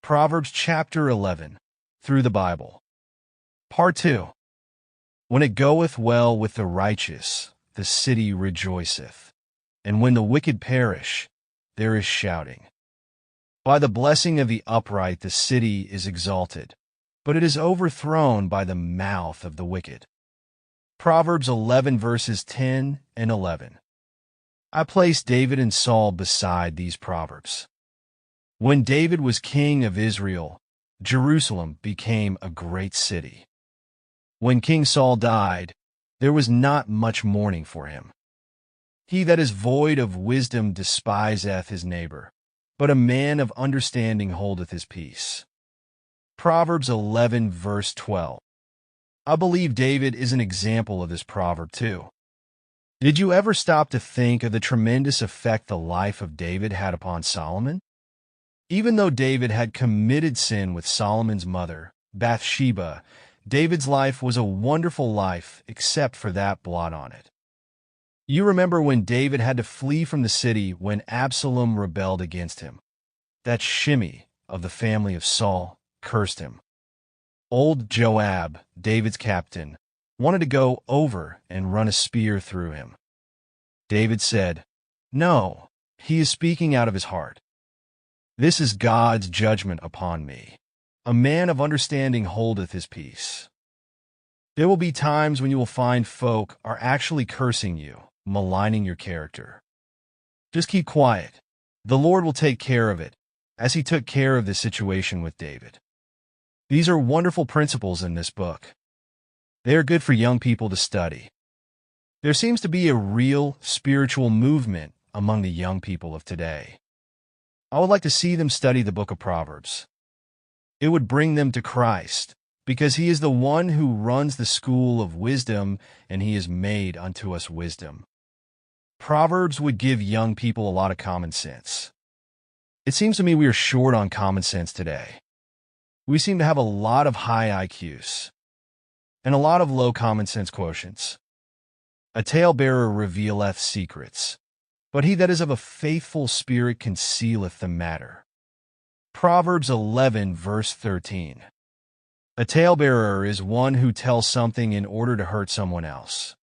Proverbs Chapter 11, through the Bible. Part 2. When it goeth well with the righteous, the city rejoiceth, and when the wicked perish, there is shouting. By the blessing of the upright the city is exalted, but it is overthrown by the mouth of the wicked. Proverbs 11 verses 10 and 11. I placed David and Saul beside these proverbs. When David was king of Israel, Jerusalem became a great city. When King Saul died, there was not much mourning for him. He that is void of wisdom despiseth his neighbor, but a man of understanding holdeth his peace. Proverbs 11 verse 12. I believe David is an example of this proverb too. Did you ever stop to think of the tremendous effect the life of David had upon Solomon? Even though David had committed sin with Solomon's mother, Bathsheba, David's life was a wonderful life except for that blot on it. You remember when David had to flee from the city when Absalom rebelled against him. That Shimei of the family of Saul cursed him. Old Joab, David's captain, wanted to go over and run a spear through him. David said, "No, he is speaking out of his heart. This is God's judgment upon me. A man of understanding holdeth his peace." There will be times when you will find folk are actually cursing you, maligning your character. Just keep quiet. The Lord will take care of it, as he took care of the situation with David. These are wonderful principles in this book. They are good for young people to study. There seems to be a real spiritual movement among the young people of today. I would like to see them study the book of Proverbs. It would bring them to Christ, because he is the one who runs the school of wisdom, and he is made unto us wisdom. Proverbs would give young people a lot of common sense. It seems to me we are short on common sense today. We seem to have a lot of high IQs and a lot of low common sense quotients. A talebearer revealeth secrets, but he that is of a faithful spirit concealeth the matter. Proverbs 11 verse 13. A talebearer is one who tells something in order to hurt someone else.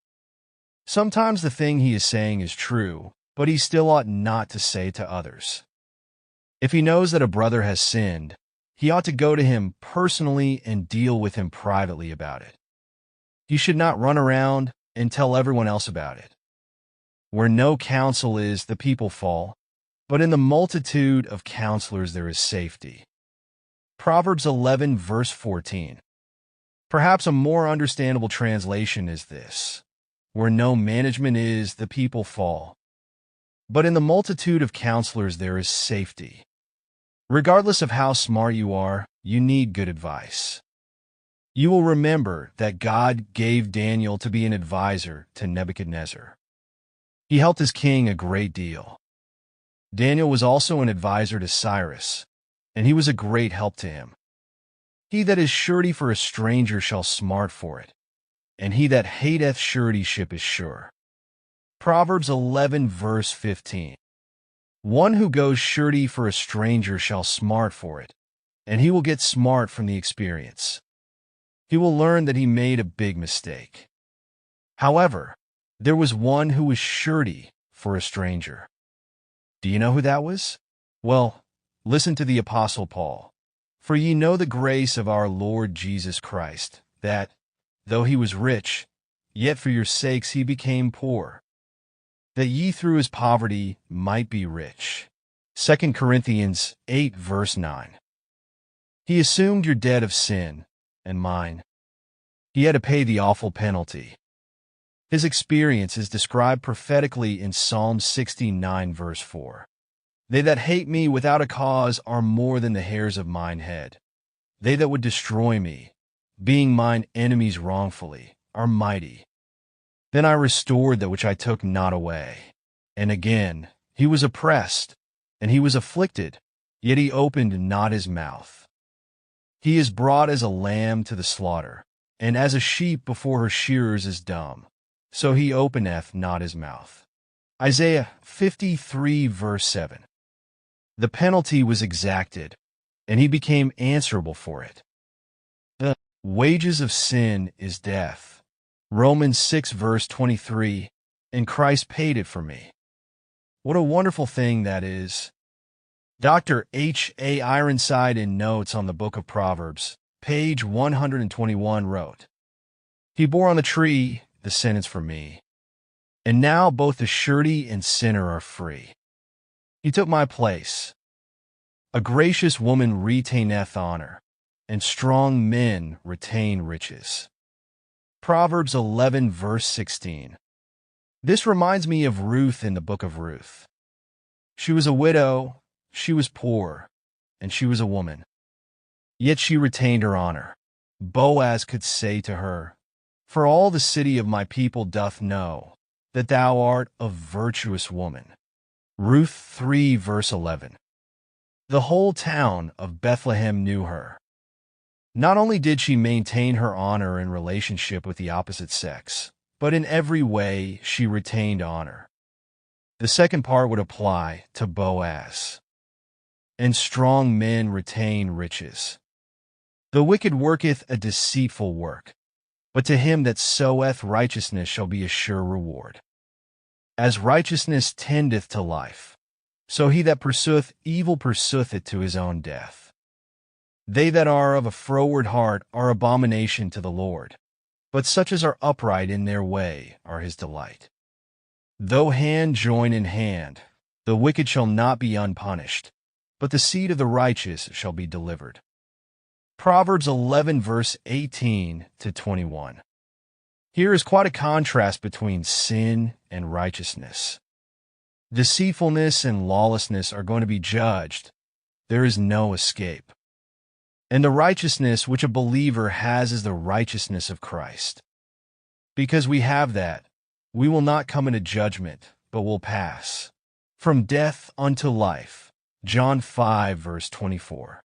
Sometimes the thing he is saying is true, but he still ought not to say to others. If he knows that a brother has sinned, he ought to go to him personally and deal with him privately about it. He should not run around and tell everyone else about it. Where no counsel is, the people fall, but in the multitude of counselors there is safety. Proverbs 11 verse 14. Perhaps a more understandable translation is this: where no management is, the people fall, but in the multitude of counselors there is safety. Regardless of how smart you are, you need good advice. You will remember that God gave Daniel to be an advisor to Nebuchadnezzar. He helped his king a great deal. Daniel was also an advisor to Cyrus, and he was a great help to him. He that is surety for a stranger shall smart for it, and he that hateth suretyship is sure. Proverbs 11 verse 15. One who goes surety for a stranger shall smart for it, and he will get smart from the experience. He will learn that he made a big mistake. However, there was one who was surety for a stranger. Do you know who that was? Well, listen to the Apostle Paul. For ye know the grace of our Lord Jesus Christ, that, though he was rich, yet for your sakes he became poor, that ye through his poverty might be rich. 2 Corinthians 8 verse 9. He assumed your debt of sin and mine. He had to pay the awful penalty. His experience is described prophetically in Psalm 69 verse 4. They that hate me without a cause are more than the hairs of mine head. They that would destroy me, being mine enemies wrongfully, are mighty. Then I restored that which I took not away. And again, he was oppressed, and he was afflicted, yet he opened not his mouth. He is brought as a lamb to the slaughter, and as a sheep before her shearers is dumb, so he openeth not his mouth. Isaiah 53 verse 7. The penalty was exacted, and he became answerable for it. The wages of sin is death. Romans 6 verse 23, and Christ paid it for me. What a wonderful thing that is. Dr. H. A. Ironside in Notes on the Book of Proverbs, page 121 wrote, "He bore on the tree the sentence for me, and now both the surety and sinner are free. He took my place. A gracious woman retaineth honor, and strong men retain riches." Proverbs 11 verse 16. This reminds me of Ruth in the book of Ruth. She was a widow, she was poor, and she was a woman. Yet she retained her honor. Boaz could say to her, "For all the city of my people doth know that thou art a virtuous woman." Ruth 3 verse 11. The whole town of Bethlehem knew her. Not only did she maintain her honor in relationship with the opposite sex, but in every way she retained honor. The second part would apply to Boaz. And strong men retain riches. The wicked worketh a deceitful work, but to him that soweth righteousness shall be a sure reward. As righteousness tendeth to life, so he that pursueth evil pursueth it to his own death. They that are of a froward heart are abomination to the Lord, but such as are upright in their way are his delight. Though hand join in hand, the wicked shall not be unpunished, but the seed of the righteous shall be delivered. Proverbs 11 verse 18 to 21. Here is quite a contrast between sin and righteousness. Deceitfulness and lawlessness are going to be judged. There is no escape. And the righteousness which a believer has is the righteousness of Christ. Because we have that, we will not come into judgment, but will pass from death unto life. John 5 verse 24.